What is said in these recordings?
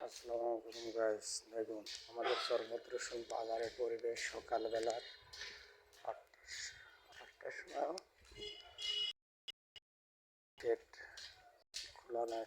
আসসালামু আলাইকুম গাইস, দেখুন আমাদের সর্বত্র বাজারের পরিবেশ সকালবেলার আটটার সময় গেট খোলা নাই।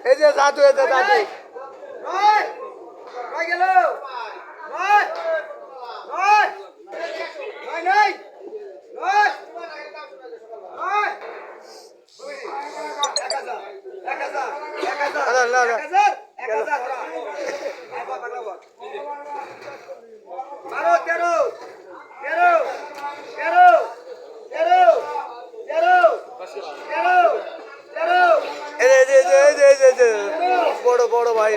এই যে জাদু জাদু বড় বড় ভাই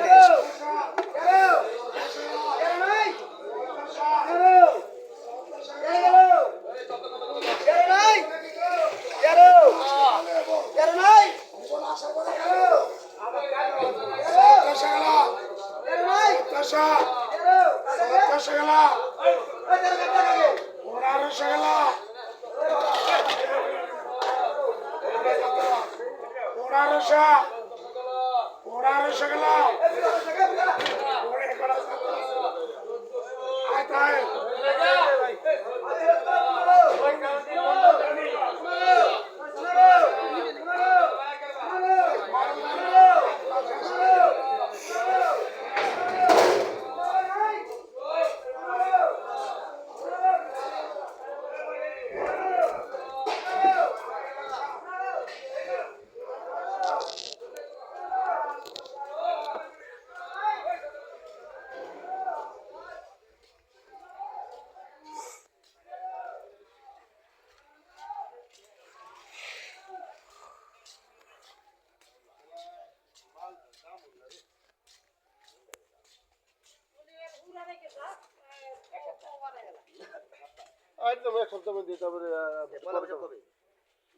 একদম এক সপ্তাহ মধ্যে তারপরে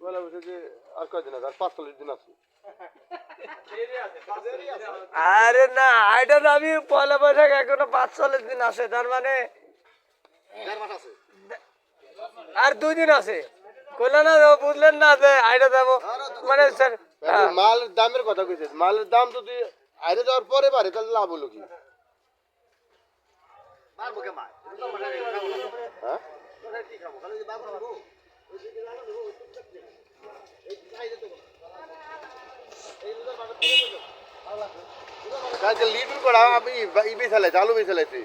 বলা বলছে যে আর কয়দিন আছে, আর 45 দিন আছে। আরে না, এটা তো আমি পয়লা বৈশাখ এখনো 45 দিন আছে, তার মানে আর 2 দিন আছে। কইলেন না, বুঝলেন না যে আইডা যাবো মানে স্যার মালের দামের কথা কইছে। মালের দাম যদি আইডা যাওয়ার পরে বাড়ে তাহলে লাভ হলো কি? হ্যাঁ লিডুর করা আমি ই বেচালাইছি, আলু বেচালাইছি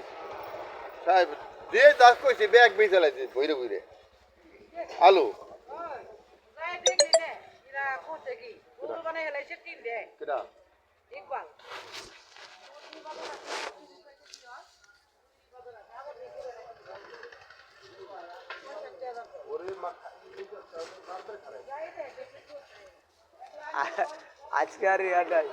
সাহেব দিয়ে দাস কইছি ব্যাগ বেচালাইছি বইরে বইরে আলু আজকে আর ইয়াটাই